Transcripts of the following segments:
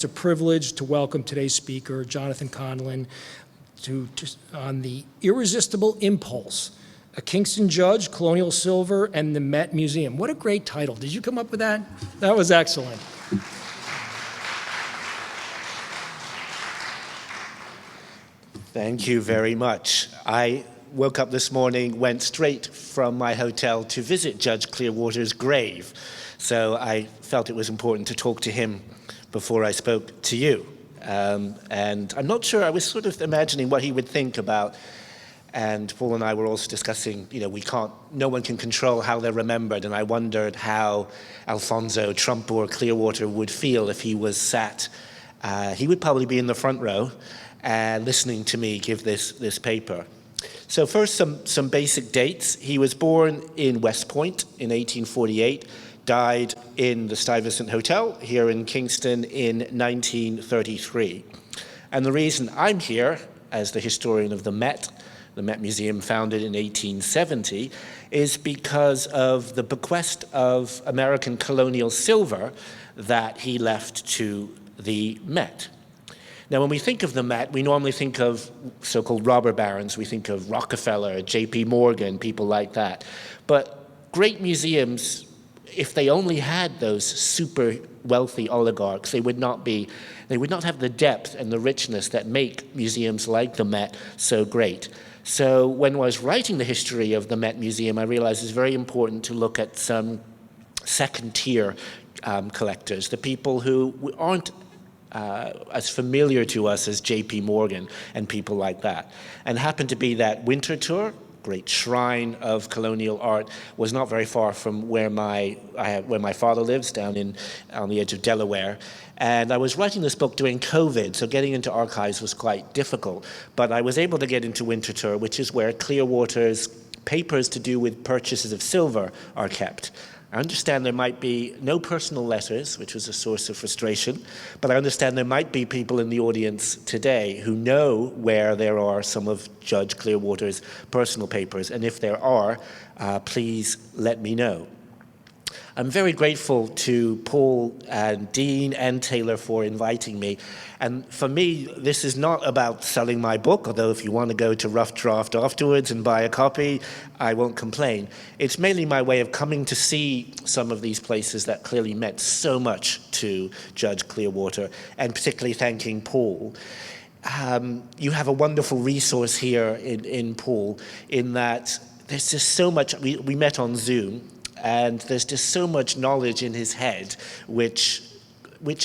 It's a privilege to welcome today's speaker, Jonathan Conlin, on the Irresistible Impulse, a Kingston Judge, Colonial Silver, and the Met Museum. What a great title. Did you come up with that? That was excellent. Thank you very much. I woke up this morning, went straight from my hotel to visit Judge Clearwater's grave. So I felt it was important to talk to him before I spoke to you. And I'm not sure, I was sort of imagining what he would think about, and Paul and I were also discussing, no one can control how they're remembered, and I wondered how Alphonso Trumpbour Clearwater would feel if he was sat. He would probably be in the front row, listening to me give this paper. So first, some basic dates. He was born in West Point in 1848, died in the Stuyvesant Hotel here in Kingston in 1933. And the reason I'm here, as the historian of the Met Museum founded in 1870, is because of the bequest of American colonial silver that he left to the Met. Now, when we think of the Met, we normally think of so-called robber barons. We think of Rockefeller, J.P. Morgan, people like that. But great museums, if they only had those super wealthy oligarchs, they would not have the depth and the richness that make museums like the Met so great. So when I was writing the history of the Met Museum, I realized it's very important to look at some second-tier collectors, the people who aren't as familiar to us as J.P. Morgan and people like that. And happened to be that winter tour, great shrine of colonial art, was not very far from where my father lives, down on the edge of Delaware. And I was writing this book during COVID, so getting into archives was quite difficult. But I was able to get into winter tour, which is where Clearwater's papers to do with purchases of silver are kept. I understand there might be no personal letters, which was a source of frustration, but I understand there might be people in the audience today who know where there are some of Judge Clearwater's personal papers, and if there are, please let me know. I'm very grateful to Paul and Dean and Taylor for inviting me. And for me, this is not about selling my book, although if you want to go to Rough Draft afterwards and buy a copy, I won't complain. It's mainly my way of coming to see some of these places that clearly meant so much to Judge Clearwater, and particularly thanking Paul. You have a wonderful resource here in Paul, in that there's just so much. We met on Zoom, and there's just so much knowledge in his head, which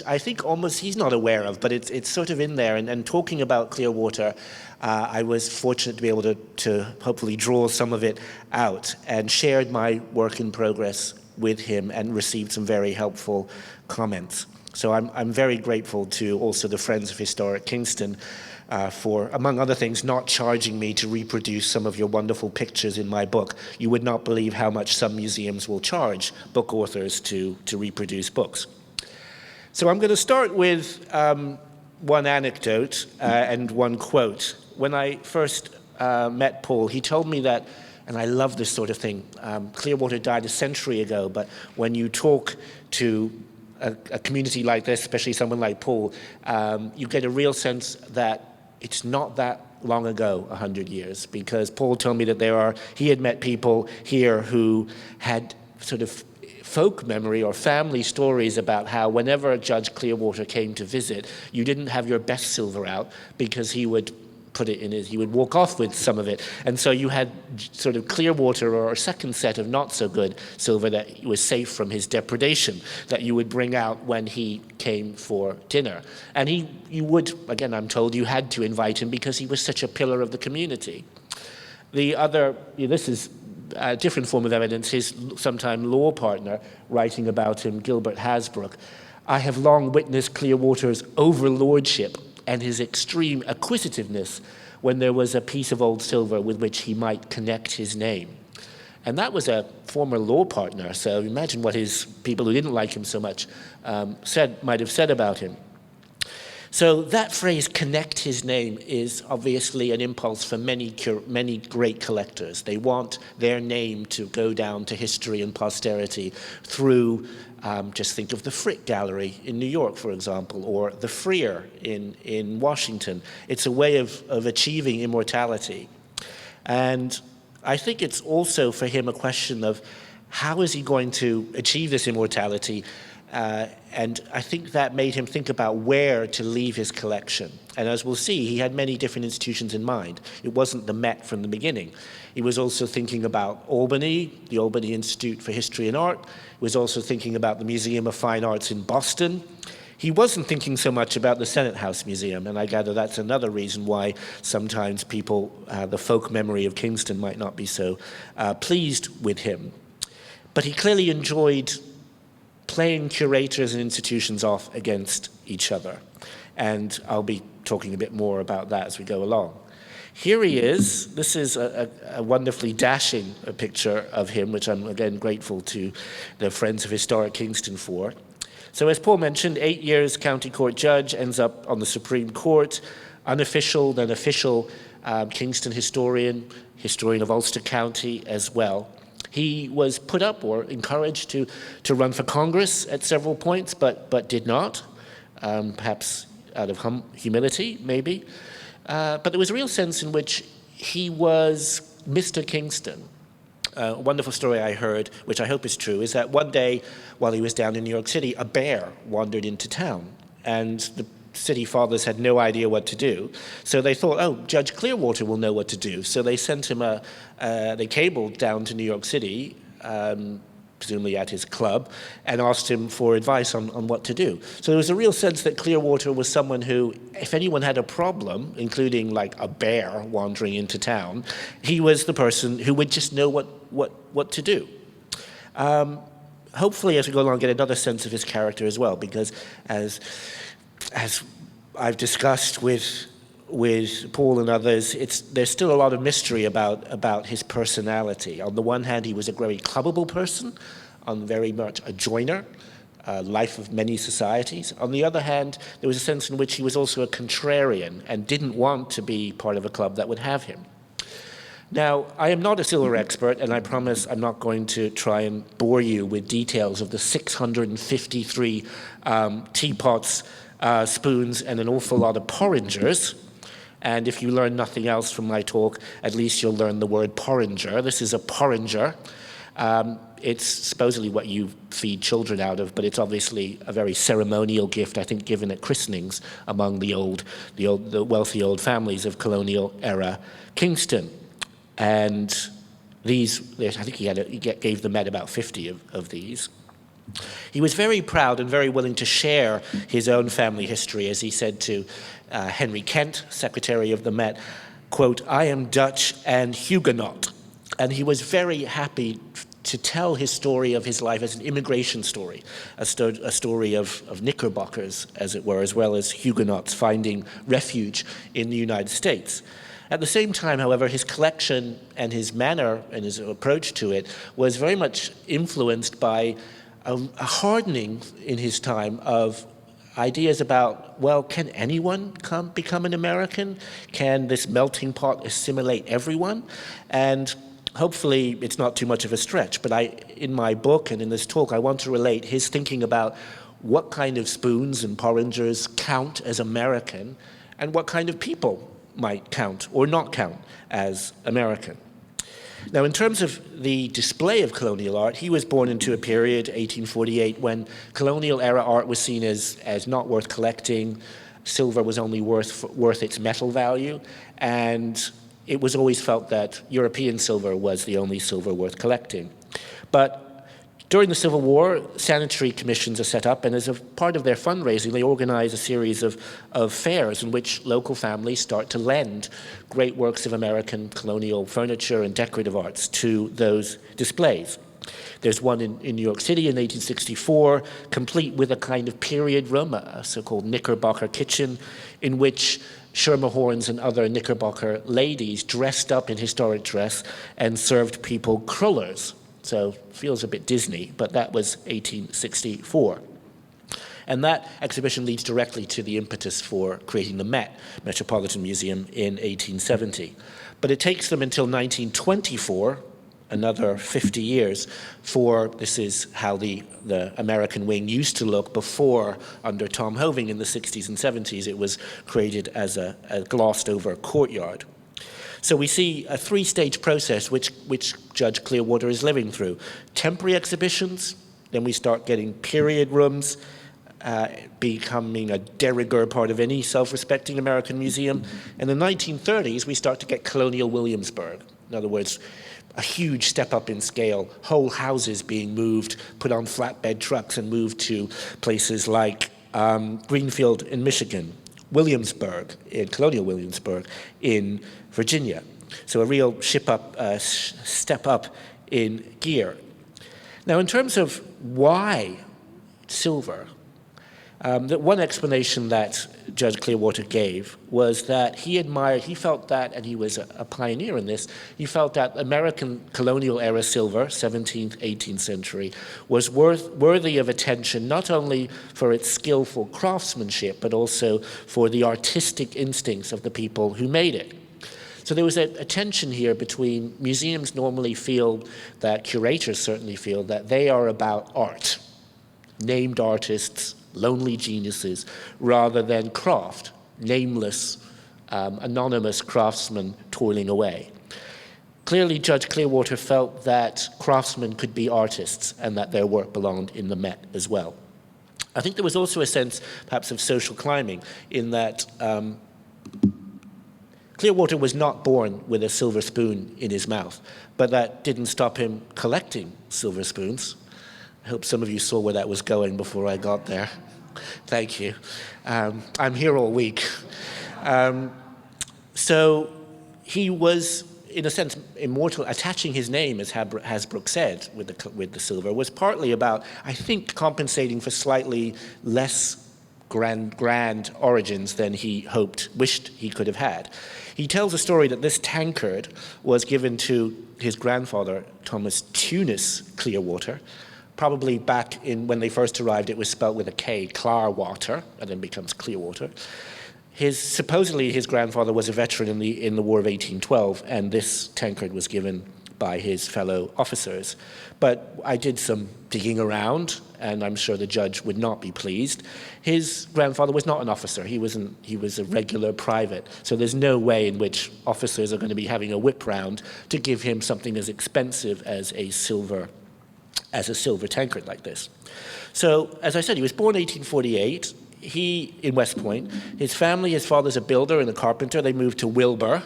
I think almost he's not aware of, but it's sort of in there. And talking about Clearwater, I was fortunate to be able to hopefully draw some of it out, and shared my work in progress with him and received some very helpful comments. So I'm very grateful to also the Friends of Historic Kingston for, among other things, not charging me to reproduce some of your wonderful pictures in my book. You would not believe how much some museums will charge book authors to reproduce books. So I'm going to start with one anecdote and one quote. When I first met Paul, he told me that, and I love this sort of thing, Clearwater died a century ago, but when you talk to a community like this, especially someone like Paul, you get a real sense that it's not that long ago, 100 years, because Paul told me that he had met people here who had sort of folk memory or family stories about how whenever Judge Clearwater came to visit, you didn't have your best silver out because he would put it in he would walk off with some of it. And so you had sort of Clearwater or a second set of not so good silver that was safe from his depredation that you would bring out when he came for dinner. And you would, again, I'm told, you had to invite him because he was such a pillar of the community. The other, this is a different form of evidence, his sometime law partner writing about him, Gilbert Hasbrook. I have long witnessed Clearwater's overlordship and his extreme acquisitiveness when there was a piece of old silver with which he might connect his name. And that was a former law partner, so imagine what his people who didn't like him so much might have said about him. So that phrase, connect his name, is obviously an impulse for many great collectors. They want their name to go down to history and posterity through, just think of the Frick Gallery in New York, for example, or the Freer in Washington. It's a way of achieving immortality. And I think it's also for him a question of how is he going to achieve this immortality. And I think that made him think about where to leave his collection. And as we'll see, he had many different institutions in mind. It wasn't the Met from the beginning. He was also thinking about Albany, the Albany Institute for History and Art. He was also thinking about the Museum of Fine Arts in Boston. He wasn't thinking so much about the Senate House Museum, and I gather that's another reason why sometimes people, the folk memory of Kingston might not be so pleased with him. But he clearly enjoyed playing curators and institutions off against each other. And I'll be talking a bit more about that as we go along. Here he is. This is a wonderfully dashing picture of him, which I'm again grateful to the Friends of Historic Kingston for. So as Paul mentioned, 8 years county court judge, ends up on the Supreme Court, unofficial, then official Kingston historian of Ulster County as well. He was put up or encouraged to run for Congress at several points, but did not, perhaps out of humility, maybe. But there was a real sense in which he was Mr. Kingston. A wonderful story I heard, which I hope is true, is that one day while he was down in New York City, a bear wandered into town, and the city fathers had no idea what to do. So they thought, oh, Judge Clearwater will know what to do. So they sent him they cabled down to New York City, presumably at his club, and asked him for advice on what to do. So there was a real sense that Clearwater was someone who, if anyone had a problem, including like a bear wandering into town, he was the person who would just know what to do. Hopefully, as we go along, get another sense of his character as well, because as I've discussed with Paul and others, there's still a lot of mystery about his personality. On the one hand, he was a very clubbable person, very much a joiner, life of many societies. On the other hand, there was a sense in which he was also a contrarian and didn't want to be part of a club that would have him. Now, I am not a silver expert, and I promise I'm not going to try and bore you with details of the 653 teapots, spoons, and an awful lot of porringers. And if you learn nothing else from my talk, at least you'll learn the word porringer. This is a porringer. It's supposedly what you feed children out of, but it's obviously a very ceremonial gift, I think, given at christenings among the wealthy old families of colonial era Kingston. And these, I think he gave the Met about 50 of these. He was very proud and very willing to share his own family history, as he said to Henry Kent, secretary of the Met, quote, "I am Dutch and Huguenot." And he was very happy to tell his story of his life as an immigration story, a story of Knickerbockers, as it were, as well as Huguenots finding refuge in the United States. At the same time, however, his collection and his manner and his approach to it was very much influenced by a hardening in his time of ideas about, well, can anyone become an American? Can this melting pot assimilate everyone? And hopefully it's not too much of a stretch, but in my book and in this talk, I want to relate his thinking about what kind of spoons and porringers count as American and what kind of people might count or not count as American. Now, in terms of the display of colonial art, he was born into a period, 1848, when colonial era art was seen as not worth collecting. Silver was only worth its metal value, and it was always felt that European silver was the only silver worth collecting. But during the Civil War, sanitary commissions are set up, and as a part of their fundraising, they organize a series of fairs in which local families start to lend great works of American colonial furniture and decorative arts to those displays. There's one in New York City in 1864, complete with a kind of period room, a so-called Knickerbocker kitchen, in which Schermerhorns and other Knickerbocker ladies dressed up in historic dress and served people crullers. So feels a bit Disney, but that was 1864. And that exhibition leads directly to the impetus for creating the Metropolitan Museum in 1870. But it takes them until 1924, another 50 years, this is how the American wing used to look before, under Tom Hoving in the 60s and 70s, it was created as a glossed over courtyard. So we see a three-stage process which Judge Clearwater is living through. Temporary exhibitions, then we start getting period rooms, becoming a de rigueur part of any self-respecting American museum. In the 1930s, we start to get Colonial Williamsburg. In other words, a huge step up in scale, whole houses being moved, put on flatbed trucks and moved to places like Greenfield in Michigan, Colonial Williamsburg in Virginia. So a real step up in gear. Now, in terms of why silver, the one explanation that Judge Clearwater gave was that he felt that, and he was a pioneer in this, he felt that American colonial era silver, 17th, 18th century, was worthy of attention not only for its skillful craftsmanship, but also for the artistic instincts of the people who made it. So there was a tension here between museums normally feel that, curators certainly feel, that they are about art, named artists, lonely geniuses, rather than craft, nameless, anonymous craftsmen toiling away. Clearly, Judge Clearwater felt that craftsmen could be artists and that their work belonged in the Met as well. I think there was also a sense, perhaps, of social climbing in that Clearwater was not born with a silver spoon in his mouth, but that didn't stop him collecting silver spoons. I hope some of you saw where that was going before I got there. Thank you. I'm here all week. So he was, in a sense, immortal. Attaching his name, as Hasbrouck said, with the silver, was partly about, I think, compensating for slightly less grand origins than he wished he could have had. He tells a story that this tankard was given to his grandfather, Thomas Tunis Clearwater. Probably back when they first arrived, it was spelled with a K, Clarwater, and then becomes Clearwater. Supposedly his grandfather was a veteran in the War of 1812, and this tankard was given by his fellow officers. But I did some digging around, and I'm sure the judge would not be pleased. His grandfather was not an officer. He was a regular private. So there's no way in which officers are going to be having a whip round to give him something as expensive as a silver tankard like this. So, as I said, he was born 1848. In West Point. His father's a builder and a carpenter. They moved to Wilbur,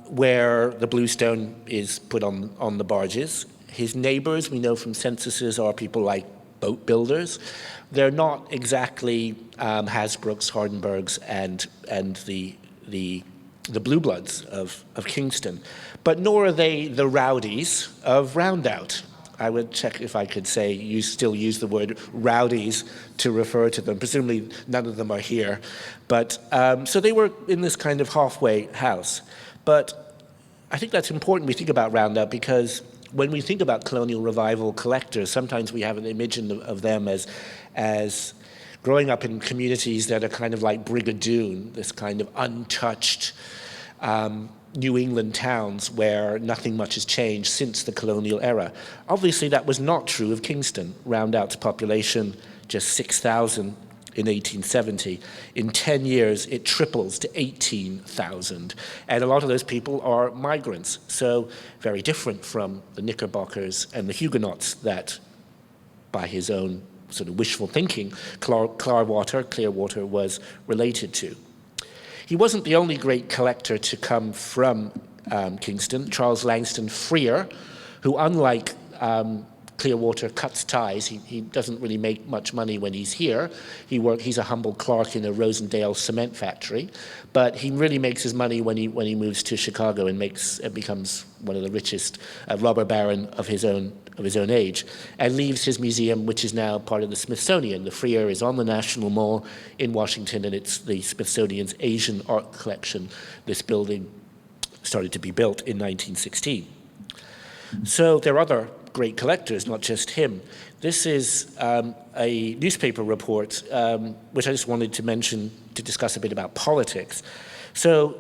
where the bluestone is put on the barges. His neighbors, we know from censuses, are people like boat builders. They're not exactly Hasbroucks, Hardenbergs, and the Blue Bloods of Kingston, but nor are they the rowdies of Roundout. I would check if I could say you still use the word rowdies to refer to them. Presumably none of them are here. But so they were in this kind of halfway house. But I think that's important we think about Roundout, because when we think about Colonial Revival collectors, sometimes we have an image of them as growing up in communities that are kind of like Brigadoon, this kind of untouched New England towns where nothing much has changed since the colonial era. Obviously, that was not true of Kingston. Roundout's population, just 6,000 in 1870. In 10 years, it triples to 18,000. And a lot of those people are migrants, so very different from the Knickerbockers and the Huguenots that, by his own sort of wishful thinking, Clearwater was related to. He wasn't the only great collector to come from Kingston. Charles Langston Freer, who, unlike Clearwater, cuts ties. He doesn't really make much money when he's here. He's a humble clerk in a Rosendale cement factory, but he really makes his money when he moves to Chicago and becomes one of the richest robber baron of his own age, and leaves his museum, which is now part of the Smithsonian. The Freer is on the National Mall in Washington, and it's the Smithsonian's Asian art collection. This building started to be built in 1916. So there are other great collectors, not just him. This is a newspaper report, which I just wanted to mention to discuss a bit about politics. So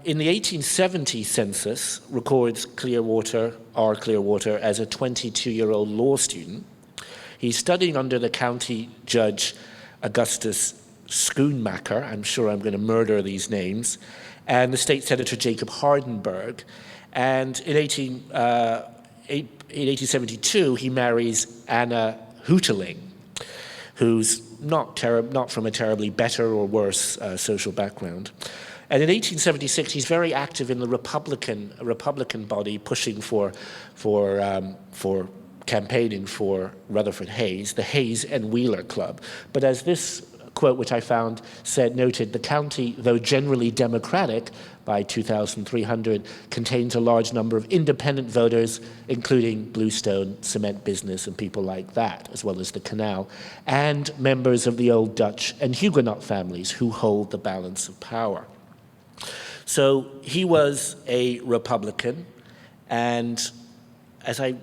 in the 1870 census records Clearwater, R. Clearwater, as a 22-year-old law student. He's studying under the county judge Augustus Schoonmaker, I'm sure I'm going to murder these names, and the state senator Jacob Hardenberg. And in 1872, he marries Anna Houteling, who's not from a terribly better or worse social background. And in 1876, he's very active in the Republican body, pushing for campaigning for Rutherford Hayes, the Hayes and Wheeler Club. But as this quote, which I found, noted, the county, though generally Democratic by 2,300, contains a large number of independent voters, including Bluestone cement business and people like that, as well as the canal, and members of the old Dutch and Huguenot families who hold the balance of power. So he was a Republican, and as I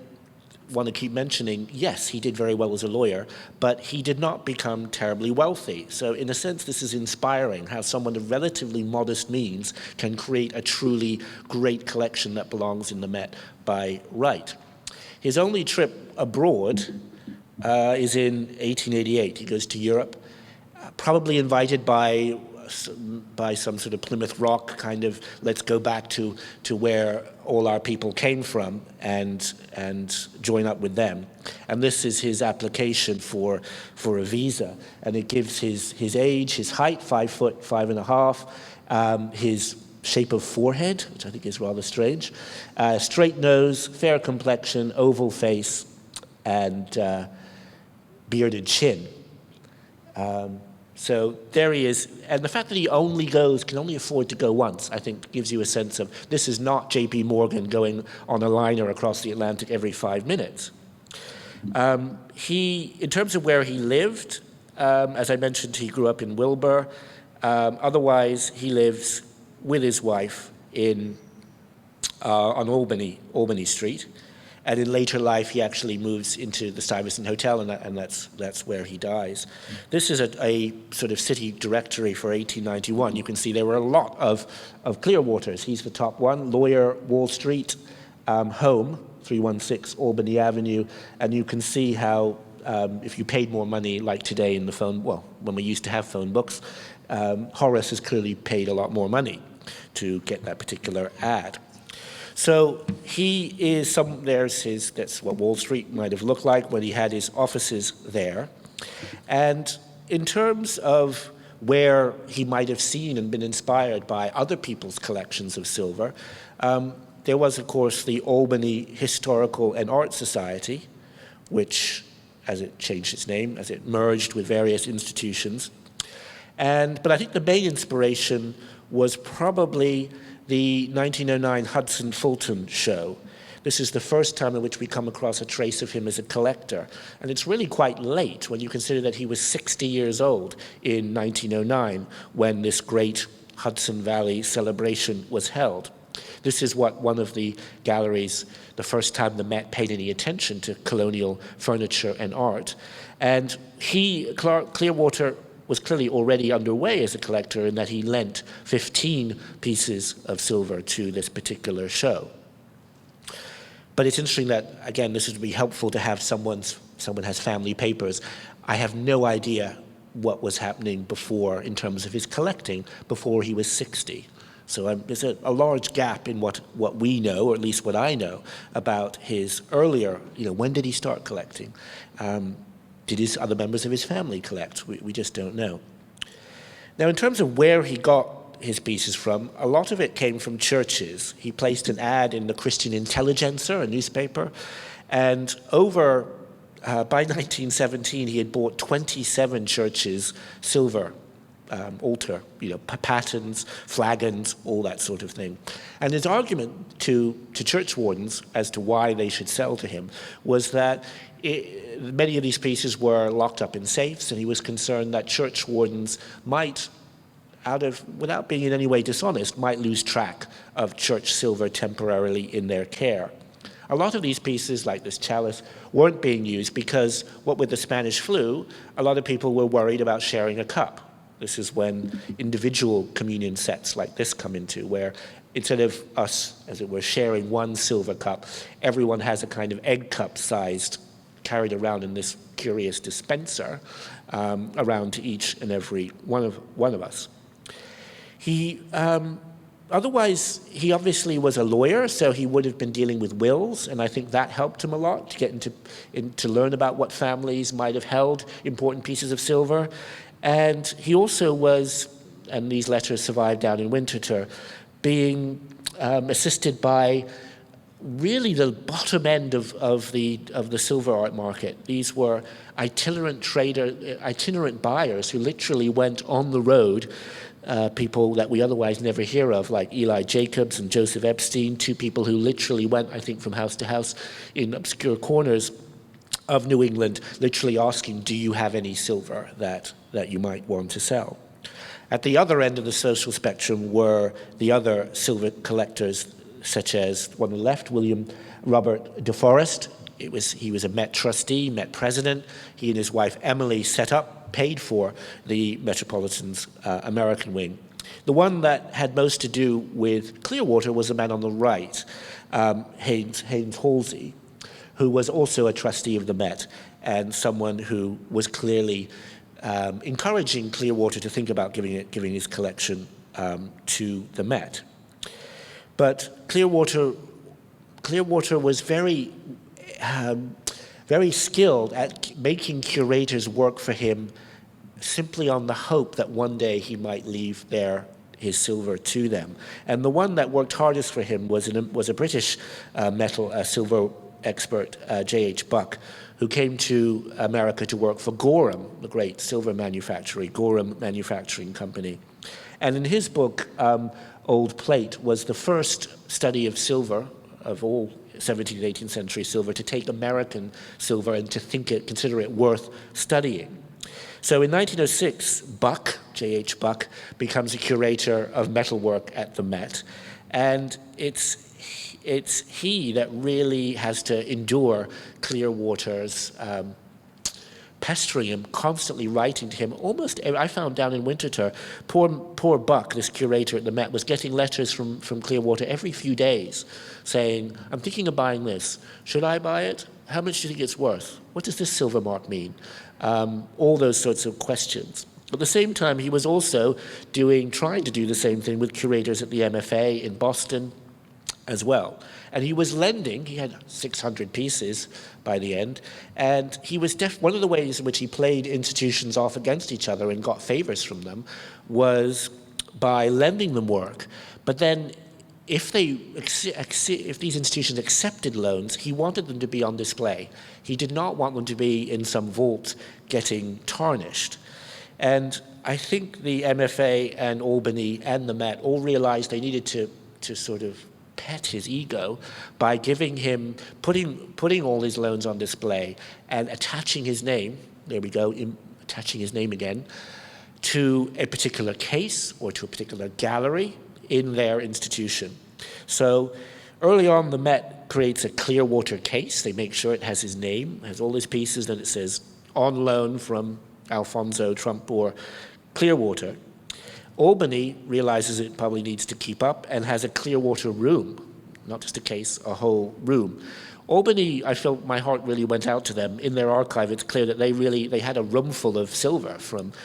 want to keep mentioning, yes, he did very well as a lawyer, but he did not become terribly wealthy. So in a sense, this is inspiring, how someone of relatively modest means can create a truly great collection that belongs in the Met by right. His only trip abroad is in 1888. He goes to Europe, probably invited by some sort of Plymouth Rock kind of, let's go back to where all our people came from and join up with them. And this is his application for a visa. And it gives his age, his height, 5'5", his shape of forehead, which I think is rather strange, straight nose, fair complexion, oval face, and bearded chin. So there he is, and the fact that he can only afford to go once, I think gives you a sense of this is not J.P. Morgan going on a liner across the Atlantic every 5 minutes. In terms of where he lived, as I mentioned, he grew up in Wilbur. Otherwise, he lives with his wife on Albany Street. And in later life, he actually moves into the Stuyvesant Hotel, and that's where he dies. This is a sort of city directory for 1891. You can see there were a lot of Clearwaters. He's the top one, lawyer, Wall Street, home, 316 Albany Avenue, and you can see how if you paid more money, like today in the phone, well, when we used to have phone books, Horace has clearly paid a lot more money to get that particular ad. So he is that's what Wall Street might have looked like when he had his offices there. And in terms of where he might have seen and been inspired by other people's collections of silver, there was, of course, the Albany Historical and Art Society, which, as it changed its name, as it merged with various institutions. But I think the main inspiration was probably the 1909 Hudson Fulton show. This is the first time in which we come across a trace of him as a collector. And it's really quite late when you consider that he was 60 years old in 1909 when this great Hudson Valley celebration was held. This is what one of the galleries, the first time the Met paid any attention to colonial furniture and art. And Clearwater was clearly already underway as a collector in that he lent 15 pieces of silver to this particular show. But it's interesting that, again, this would be helpful to have someone has family papers. I have no idea what was happening before in terms of his collecting before he was 60. So there's a large gap in what we know, or at least what I know, about his earlier, when did he start collecting? Did other members of his family collect? We just don't know. Now, in terms of where he got his pieces from, a lot of it came from churches. He placed an ad in the Christian Intelligencer, a newspaper, and by 1917, he had bought 27 churches' silver altar, patens, flagons, all that sort of thing. And his argument to church wardens as to why they should sell to him was that many of these pieces were locked up in safes, and he was concerned that church wardens might, without being in any way dishonest, might lose track of church silver temporarily in their care. A lot of these pieces, like this chalice, weren't being used because, what with the Spanish flu, a lot of people were worried about sharing a cup. This is when individual communion sets like this come into, where instead of us, as it were, sharing one silver cup, everyone has a kind of egg cup sized, carried around in this curious dispenser around to each and every one of us. Otherwise, he obviously was a lawyer, so he would have been dealing with wills, and I think that helped him a lot to get to learn about what families might have held important pieces of silver. And he also was, and these letters survived down in Winterthur, being assisted by really the bottom end of the silver art market. These were itinerant buyers who literally went on the road. People that we otherwise never hear of, like Eli Jacobs and Joseph Epstein, two people who literally went, I think, from house to house in obscure corners of New England, literally asking, do you have any silver that you might want to sell? At the other end of the social spectrum were the other silver collectors, such as one on the left, William Robert DeForest. He was a Met trustee, Met president. He and his wife Emily paid for the Metropolitan's American wing. The one that had most to do with Clearwater was the man on the right, Haynes Halsey, who was also a trustee of the Met and someone who was clearly encouraging Clearwater to think about giving his collection to the Met. But Clearwater was very skilled at making curators work for him simply on the hope that one day he might leave his silver to them. And the one that worked hardest for him was a British silver expert, J.H. Buck, who came to America to work for Gorham, the great silver manufacturer, Gorham Manufacturing Company. And in his book, Old Plate, was the first study of silver, of all 17th and 18th century silver, to take American silver and to consider it worth studying. So in 1906, J.H. Buck, becomes a curator of metalwork at the Met. And it's he that really has to endure Clearwater's pestering him, constantly writing to him. I found down in Winterthur, poor Buck, this curator at the Met, was getting letters from Clearwater every few days saying, I'm thinking of buying this. Should I buy it? How much do you think it's worth? What does this silver mark mean? All those sorts of questions. At the same time, he was also trying to do the same thing with curators at the MFA in Boston as well. And he was lending, he had 600 pieces by the end, and he was one of the ways in which he played institutions off against each other and got favors from them was by lending them work. But then if these institutions accepted loans, he wanted them to be on display. He did not want them to be in some vault getting tarnished. And I think the MFA and Albany and the Met all realized they needed to sort of pet his ego by giving him, putting all his loans on display and attaching his name, there we go, attaching his name again, to a particular case or to a particular gallery in their institution. So early on, the Met creates a Clearwater case. They make sure it has his name, has all his pieces, and it says, on loan from Alphonso Trumpbour Clearwater. Albany realizes it probably needs to keep up and has a Clearwater room, not just a case, a whole room. Albany, I felt my heart really went out to them. In their archive, it's clear that they had a room full of silver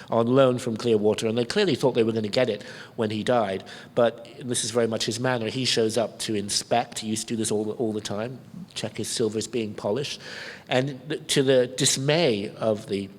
on loan from Clearwater, and they clearly thought they were going to get it when he died. But this is very much his manner. He shows up to inspect. He used to do this all the time, check his silvers being polished. And to the dismay of the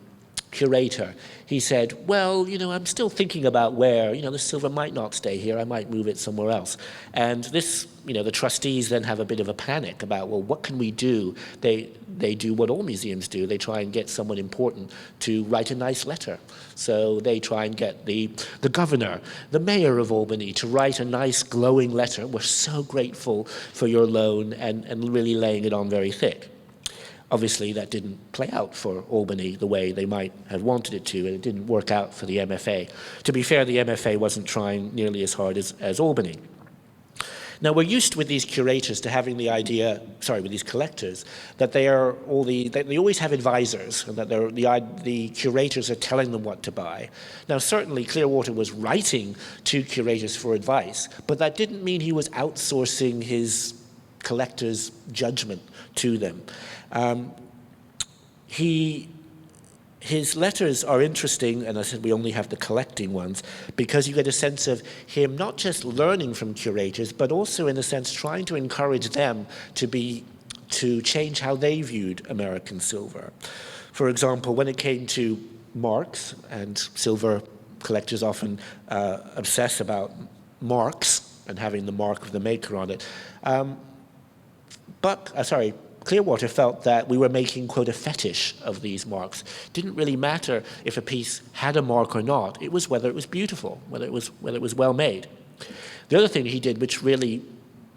curator, he said, well, I'm still thinking about where, the silver might not stay here. I might move it somewhere else. And this, the trustees then have a bit of a panic about, well, what can we do? They do what all museums do. They try and get someone important to write a nice letter. So they try and get the governor, the mayor of Albany, to write a nice glowing letter. We're so grateful for your loan, and really laying it on very thick. Obviously, that didn't play out for Albany the way they might have wanted it to, and it didn't work out for the MFA. To be fair, the MFA wasn't trying nearly as hard as Albany. Now, we're used with these curators to having the idea, with these collectors, that they always have advisors, and that the curators are telling them what to buy. Now, certainly Clearwater was writing to curators for advice, but that didn't mean he was outsourcing his collector's judgment to them. His letters are interesting, and I said we only have the collecting ones, because you get a sense of him not just learning from curators, but also in a sense trying to encourage them to change how they viewed American silver. For example, when it came to marks, and silver collectors often obsess about marks and having the mark of the maker on it, Clearwater felt that we were making, quote, a fetish of these marks. It didn't really matter if a piece had a mark or not. It was whether it was beautiful, whether it was well made. The other thing he did, which really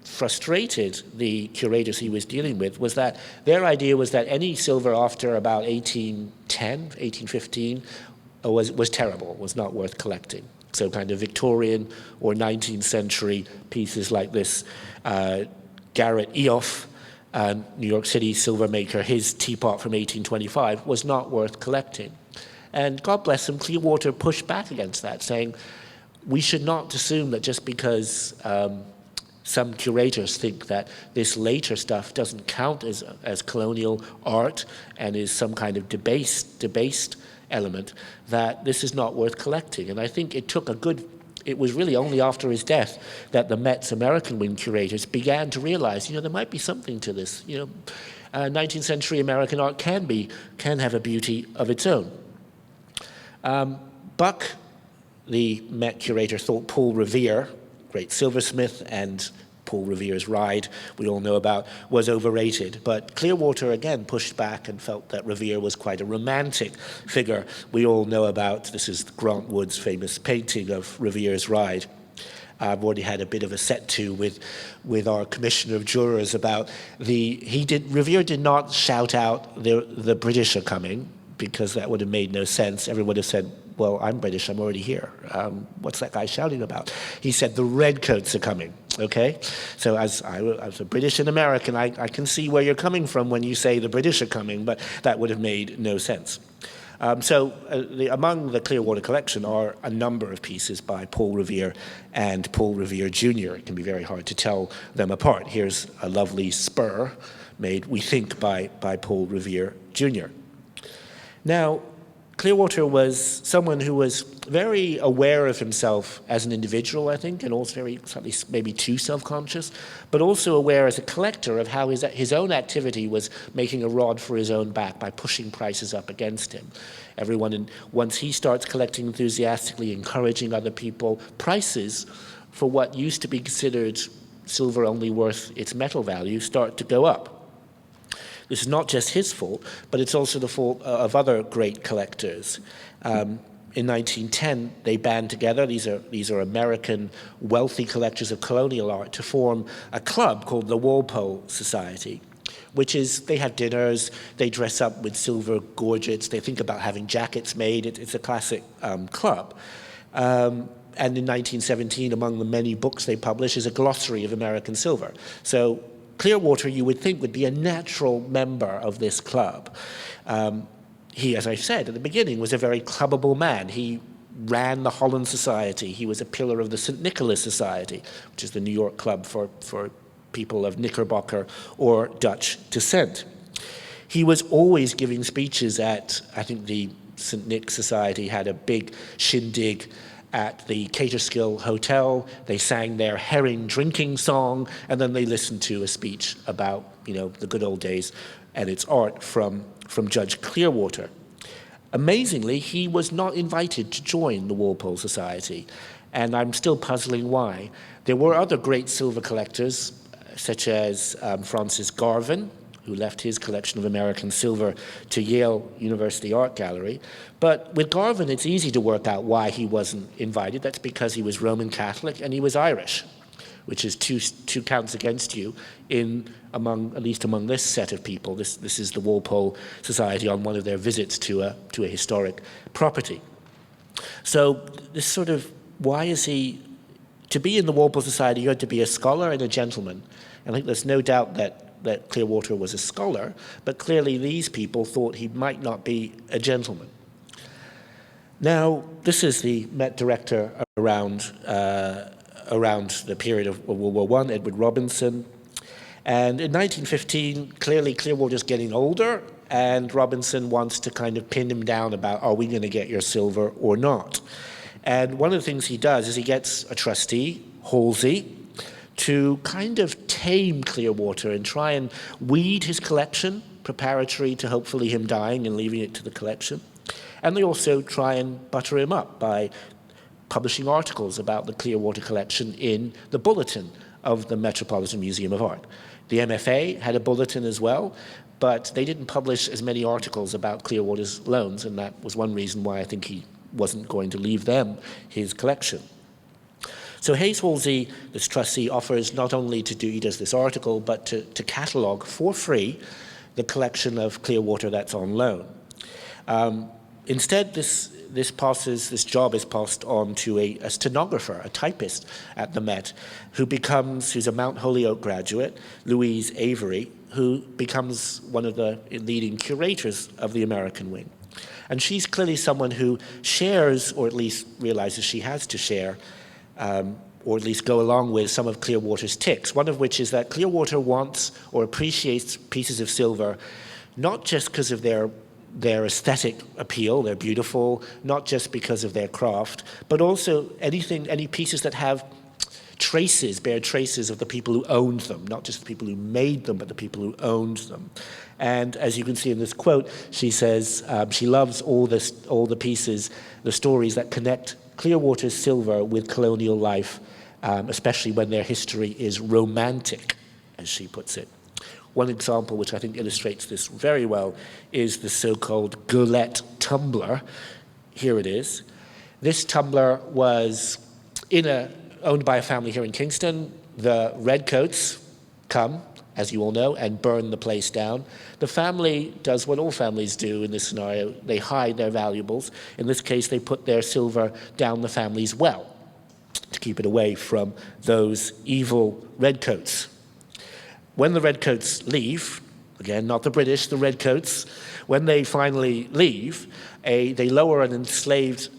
frustrated the curators he was dealing with, was that their idea was that any silver after about 1810, 1815 was terrible, was not worth collecting. So kind of Victorian or 19th century pieces like this, Garrett Eoff, New York City silver maker, his teapot from 1825 was not worth collecting. And God bless him, Clearwater pushed back against that, saying we should not assume that just because some curators think that this later stuff doesn't count as colonial art and is some kind of debased element, that this is not worth collecting. And I think it was really only after his death that the Met's American wing curators began to realize, there might be something to this. 19th century American art can have a beauty of its own. Buck, the Met curator, thought Paul Revere, great silversmith, and Paul Revere's Ride, we all know about, was overrated. But Clearwater again pushed back and felt that Revere was quite a romantic figure. We all know about, this is Grant Wood's famous painting of Revere's Ride. I've already had a bit of a set-to with our commissioner of jurors about Revere did not shout out the British are coming, because that would have made no sense. Everyone would have said, well, I'm British, I'm already here. What's that guy shouting about? He said, the redcoats are coming, okay? So as a British and American, I can see where you're coming from when you say the British are coming, but that would have made no sense. Among the Clearwater collection are a number of pieces by Paul Revere and Paul Revere Jr. It can be very hard to tell them apart. Here's a lovely spur made, we think, by Paul Revere Jr. Now, Clearwater was someone who was very aware of himself as an individual, I think, and also slightly maybe too self-conscious, but also aware as a collector of how his own activity was making a rod for his own back by pushing prices up against him. Once he starts collecting enthusiastically, encouraging other people, prices for what used to be considered silver only worth its metal value start to go up. This is not just his fault, but it's also the fault of other great collectors. In 1910, they band together, these are American wealthy collectors of colonial art, to form a club called the Walpole Society, which is, they have dinners, they dress up with silver gorgets, they think about having jackets made, it's a classic club. And in 1917, among the many books they publish is a glossary of American silver. So Clearwater, you would think, would be a natural member of this club. He, as I said at the beginning, was a very clubbable man. He ran the Holland Society. He was a pillar of the St. Nicholas Society, which is the New York club for people of Knickerbocker or Dutch descent. He was always giving speeches at, I think the St. Nick Society had a big shindig at the Caterskill Hotel. They sang their herring drinking song, and then they listened to a speech about, the good old days and its art from Judge Clearwater. Amazingly, he was not invited to join the Walpole Society, and I'm still puzzling why. There were other great silver collectors, such as Francis Garvin, who left his collection of American silver to Yale University Art Gallery. But with Garvin, it's easy to work out why he wasn't invited. That's because he was Roman Catholic and he was Irish, which is two counts against you at least among this set of people. This is the Walpole Society on one of their visits to a historic property. So this sort of, why is he To be in the Walpole Society, you had to be a scholar and a gentleman. And I think there's no doubt that Clearwater was a scholar, but clearly these people thought he might not be a gentleman. Now, this is the Met director around the period of World War I, Edward Robinson. And in 1915, clearly Clearwater's getting older, and Robinson wants to kind of pin him down about, are we going to get your silver or not? And one of the things he does is he gets a trustee, Halsey, to kind of tame Clearwater and try and weed his collection, preparatory to hopefully him dying and leaving it to the collection. And they also try and butter him up by publishing articles about the Clearwater collection in the bulletin of the Metropolitan Museum of Art. The MFA had a bulletin as well, but they didn't publish as many articles about Clearwater's loans, and that was one reason why I think he wasn't going to leave them his collection. So Hayes Halsey, this trustee, offers not only to do, he does this article, but to catalogue for free the collection of Clearwater that's on loan. Instead, this job is passed on to a stenographer, a typist at the Met, who's a Mount Holyoke graduate, Louise Avery, who becomes one of the leading curators of the American wing. And she's clearly someone who shares, or at least realizes she has to share, or at least go along with some of Clearwater's tics, one of which is that Clearwater wants or appreciates pieces of silver not just because of their aesthetic appeal, they're beautiful, not just because of their craft, but also any pieces that have bear traces of the people who owned them, not just the people who made them, but the people who owned them. And as you can see in this quote, she says she loves all the pieces, the stories that connect Clearwater's silver with colonial life, especially when their history is romantic, as she puts it. One example, which I think illustrates this very well, is the so-called Gillette tumbler. Here it is. This tumbler was owned by a family here in Kingston. The redcoats come, as you all know, and burn the place down. The family does what all families do in this scenario. They hide their valuables. In this case, they put their silver down the family's well to keep it away from those evil redcoats. When the redcoats leave, again, not the British, the redcoats, when they finally leave, they lower an enslaved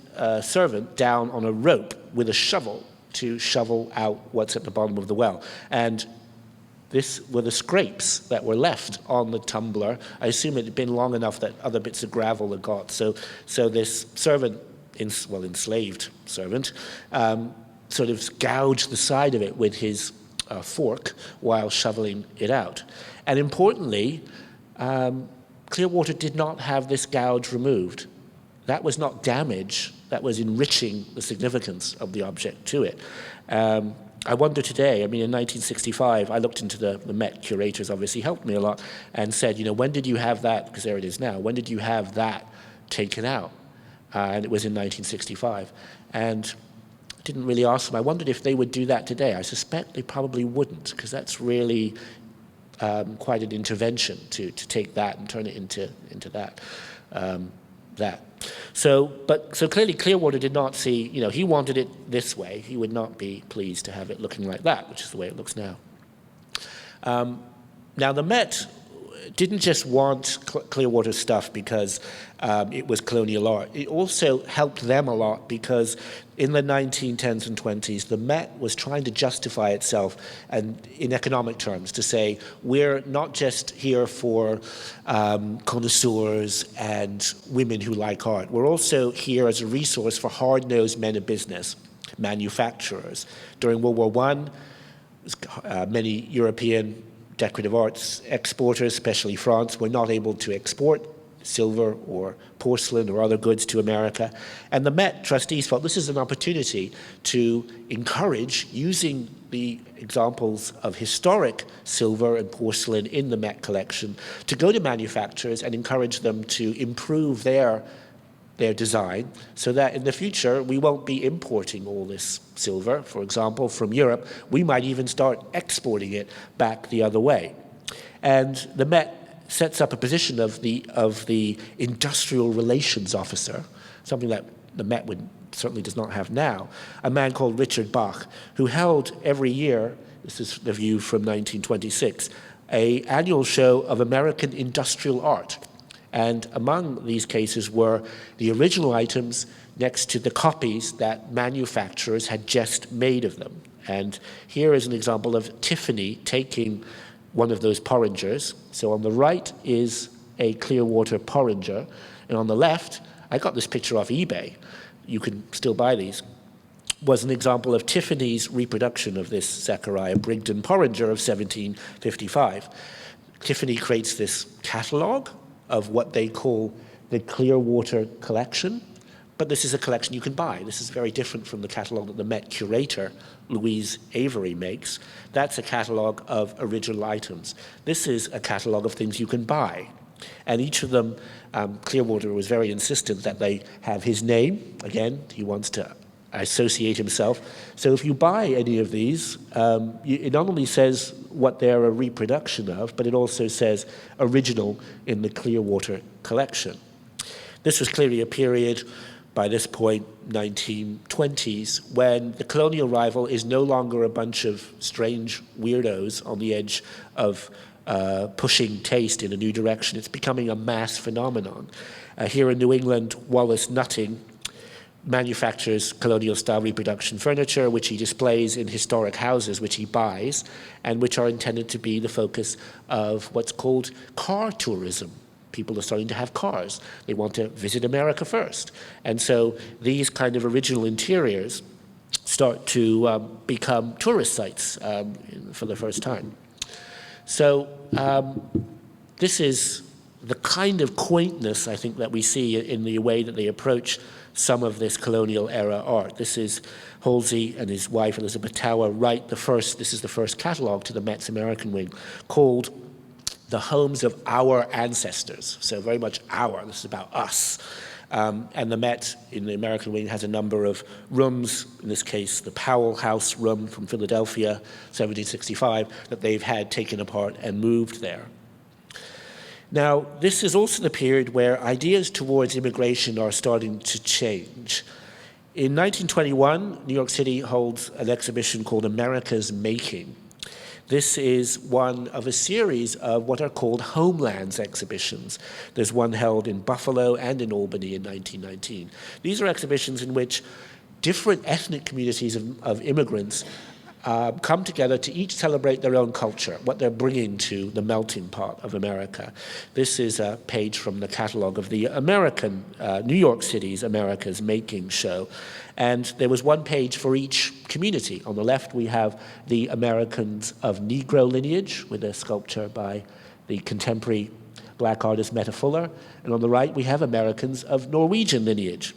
servant down on a rope with a shovel to shovel out what's at the bottom of the well. And this were the scrapes that were left on the tumbler. I assume it had been long enough that other bits of gravel had got. So this servant, enslaved servant, sort of gouged the side of it with his fork while shoveling it out. And importantly, Clearwater did not have this gouge removed. That was not damage, that was enriching the significance of the object to it. I wonder today, in 1965, I looked into the Met curators, obviously helped me a lot, and said, when did you have that, because there it is now, when did you have that taken out? And it was in 1965. And didn't really ask them. I wondered if they would do that today. I suspect they probably wouldn't, because that's really quite an intervention to take that and turn it into that. So clearly Clearwater did not see, he wanted it this way. He would not be pleased to have it looking like that, which is the way it looks now. Now the Met didn't just want Clearwater stuff because it was colonial art. It also helped them a lot because in the 1910s and 20s, the Met was trying to justify itself and in economic terms to say, we're not just here for connoisseurs and women who like art. We're also here as a resource for hard-nosed men of business, manufacturers. During World War I, many European decorative arts exporters, especially France, were not able to export silver or porcelain or other goods to America. And the Met trustees felt this is an opportunity to encourage using the examples of historic silver and porcelain in the Met collection to go to manufacturers and encourage them to improve their design so that in the future we won't be importing all this silver, for example, from Europe. We might even start exporting it back the other way. And the Met sets up a position of the industrial relations officer, something that the Met would certainly does not have now, a man called Richard Bach, who held every year, this is the view from 1926, an annual show of American industrial art. And among these cases were the original items next to the copies that manufacturers had just made of them. And here is an example of Tiffany taking one of those porringers. So on the right is a Clearwater porringer, and on the left, I got this picture off eBay, you can still buy these, was an example of Tiffany's reproduction of this Zechariah Brigden porringer of 1755. Tiffany creates this catalog of what they call the Clearwater collection, but this is a collection you can buy. This is very different from the catalog that the Met curator, Louise Avery, makes. That's a catalog of original items. This is a catalog of things you can buy. And each of them, Clearwater was very insistent that they have his name. Again, he wants to associate himself. So if you buy any of these, it not only says what they're a reproduction of, but it also says original in the Clearwater collection. This was clearly a period, by this point, 1920s, when the Colonial Revival is no longer a bunch of strange weirdos on the edge of pushing taste in a new direction. It's becoming a mass phenomenon. Here in New England, Wallace Nutting manufactures colonial-style reproduction furniture, which he displays in historic houses, which he buys, and which are intended to be the focus of what's called car tourism. People are starting to have cars. They want to visit America first. And so these kind of original interiors start to become tourist sites for the first time. So this is the kind of quaintness, I think, that we see in the way that they approach some of this colonial era art. This is Halsey and his wife Elizabeth Tower write this is the first catalog to the Met's American wing, called The Homes of Our Ancestors. So very much our, this is about us. And the Met in the American wing has a number of rooms, in this case the Powell House room from Philadelphia, 1765, that they've had taken apart and moved there. Now, this is also the period where ideas towards immigration are starting to change. In 1921, New York City holds an exhibition called America's Making. This is one of a series of what are called homelands exhibitions. There's one held in Buffalo and in Albany in 1919. These are exhibitions in which different ethnic communities of immigrants come together to each celebrate their own culture, what they're bringing to the melting pot of America. This is a page from the catalog of the American, New York City's America's Making show. And there was one page for each community. On the left, we have the Americans of Negro lineage with a sculpture by the contemporary black artist Meta Fuller. And on the right, we have Americans of Norwegian lineage.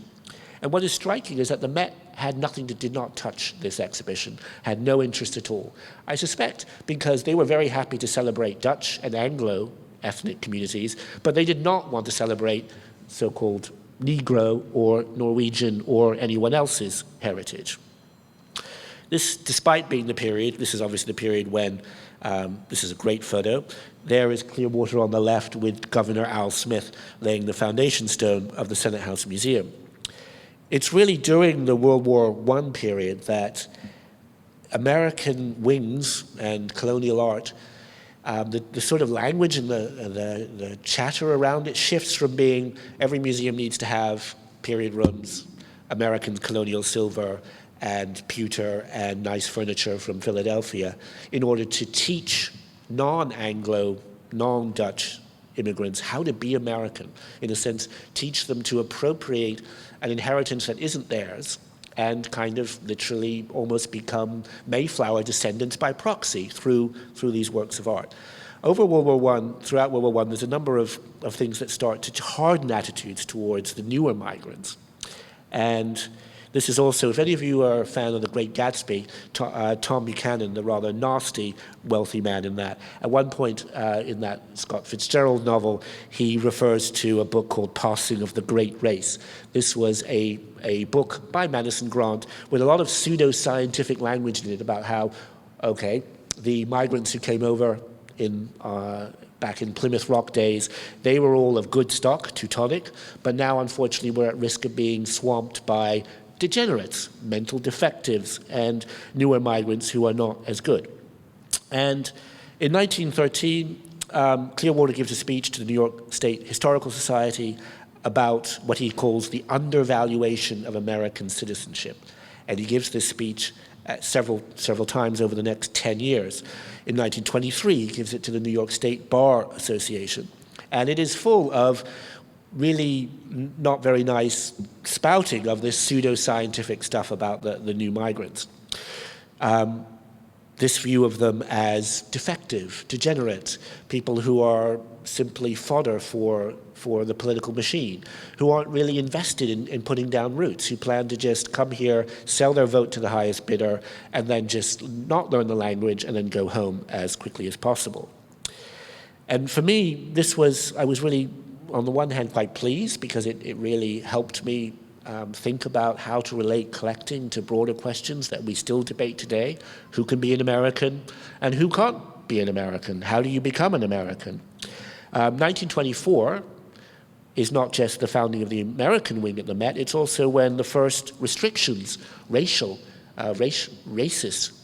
And what is striking is that the Met did not touch this exhibition, had no interest at all. I suspect because they were very happy to celebrate Dutch and Anglo ethnic communities, but they did not want to celebrate so-called Negro or Norwegian or anyone else's heritage. This, despite being the period, this is obviously the period when, this is a great photo, there is Clearwater on the left with Governor Al Smith laying the foundation stone of the Senate House Museum. It's really during the World War I period that American wings and colonial art, the sort of language and the chatter around it shifts from being every museum needs to have period rooms, American colonial silver and pewter and nice furniture from Philadelphia in order to teach non-Anglo, non-Dutch immigrants how to be American, in a sense, teach them to appropriate an inheritance that isn't theirs and kind of literally almost become Mayflower descendants by proxy through these works of art. Over World War I, throughout World War I, there's a number of things that start to harden attitudes towards the newer migrants. And this is also, if any of you are a fan of The Great Gatsby, Tom Buchanan, the rather nasty, wealthy man in that, at one point in that Scott Fitzgerald novel, he refers to a book called Passing of the Great Race. This was a book by Madison Grant with a lot of pseudo-scientific language in it about how, okay, the migrants who came over back in Plymouth Rock days, they were all of good stock, Teutonic, but now unfortunately we're at risk of being swamped by degenerates, mental defectives, and newer migrants who are not as good. And in 1913, Clearwater gives a speech to the New York State Historical Society about what he calls the undervaluation of American citizenship. And he gives this speech several times over the next 10 years. In 1923, he gives it to the New York State Bar Association. And it is full of really not very nice spouting of this pseudo-scientific stuff about the new migrants. This view of them as defective, degenerate, people who are simply fodder for the political machine, who aren't really invested in putting down roots, who plan to just come here, sell their vote to the highest bidder, and then just not learn the language and then go home as quickly as possible. And for me, I was really, on the one hand, quite pleased because it really helped me think about how to relate collecting to broader questions that we still debate today. Who can be an American and who can't be an American? How do you become an American? 1924 is not just the founding of the American wing at the Met, it's also when the first restrictions, racist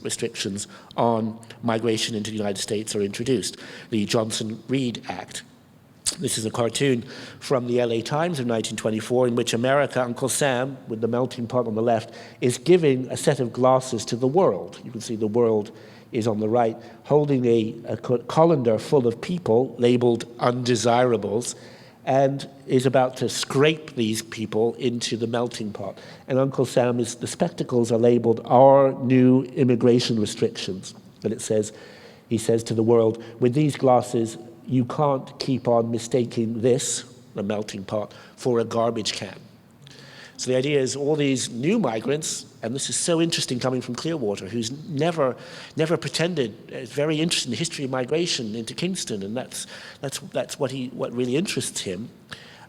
restrictions on migration into the United States are introduced, the Johnson-Reed Act. This is a cartoon from the LA Times of 1924 in which America, Uncle Sam, with the melting pot on the left, is giving a set of glasses to the world. You can see the world is on the right, holding a colander full of people labeled undesirables, and is about to scrape these people into the melting pot. And Uncle Sam, the spectacles are labeled our new immigration restrictions. And he says to the world, with these glasses, you can't keep on mistaking this, the melting pot, for a garbage can. So the idea is all these new migrants, and this is so interesting coming from Clearwater, who's never pretended, is very interested in the history of migration into Kingston, and that's what really interests him,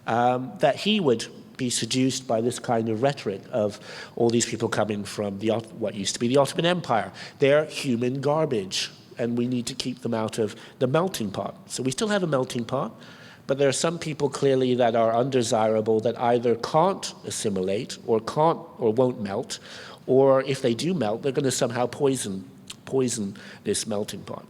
that he would be seduced by this kind of rhetoric of all these people coming from what used to be the Ottoman Empire. They're human garbage, and we need to keep them out of the melting pot. So we still have a melting pot, but there are some people clearly that are undesirable that either can't assimilate or won't melt, or if they do melt, they're going to somehow poison this melting pot.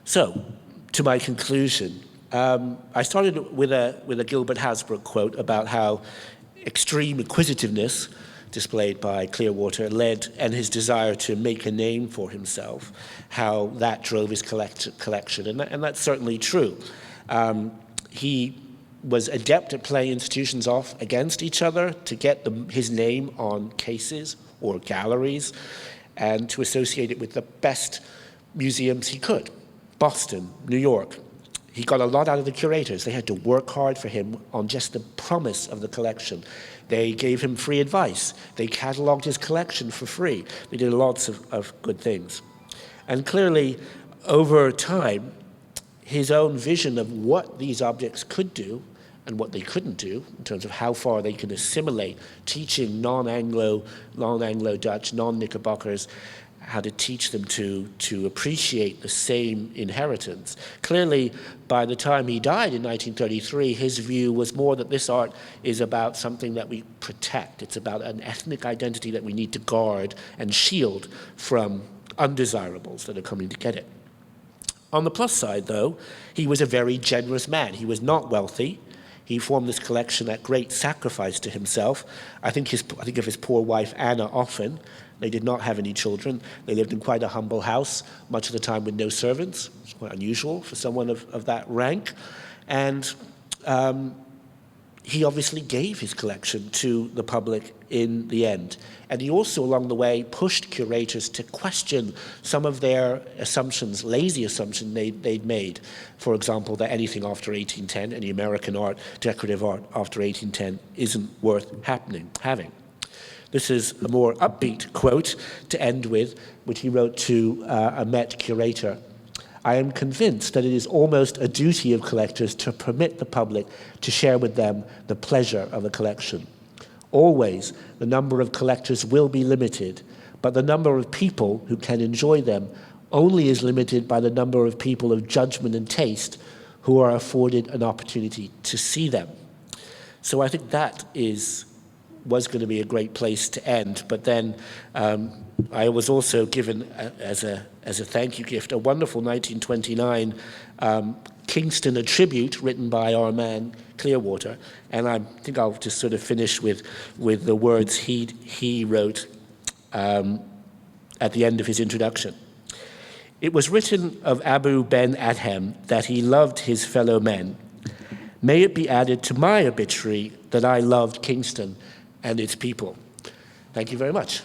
So, to my conclusion, I started with a Gilbert Hasbrook quote about how extreme acquisitiveness displayed by Clearwater and his desire to make a name for himself, how that drove his collection, and that's certainly true. He was adept at playing institutions off against each other to get his name on cases or galleries and to associate it with the best museums he could. Boston, New York. He got a lot out of the curators. They had to work hard for him on just the promise of the collection. They gave him free advice. They cataloged his collection for free. They did lots of good things. And clearly, over time, his own vision of what these objects could do and what they couldn't do in terms of how far they could assimilate, teaching non-Anglo, non-Anglo-Dutch, non-Knickerbockers how to teach them to appreciate the same inheritance. Clearly, by the time he died in 1933, his view was more that this art is about something that we protect. It's about an ethnic identity that we need to guard and shield from undesirables that are coming to get it. On the plus side, though, he was a very generous man. He was not wealthy. He formed this collection at great sacrifice to himself. I think of his poor wife, Anna, often. They did not have any children. They lived in quite a humble house, much of the time with no servants. It's quite unusual for someone of that rank. And he obviously gave his collection to the public in the end. And he also, along the way, pushed curators to question some of their assumptions, lazy assumptions they'd made. For example, that anything after 1810, any American art, decorative art after 1810, isn't worth having. This is a more upbeat quote to end with, which he wrote to a Met curator. I am convinced that it is almost a duty of collectors to permit the public to share with them the pleasure of a collection. Always, the number of collectors will be limited, but the number of people who can enjoy them only is limited by the number of people of judgment and taste who are afforded an opportunity to see them. So I think that is was going to be a great place to end. But then I was also given, as a thank you gift, a wonderful 1929 Kingston, a tribute written by our man Clearwater. And I think I'll just sort of finish with the words he wrote at the end of his introduction. It was written of Abu Ben Adhem that he loved his fellow men. May it be added to my obituary that I loved Kingston and its people. Thank you very much.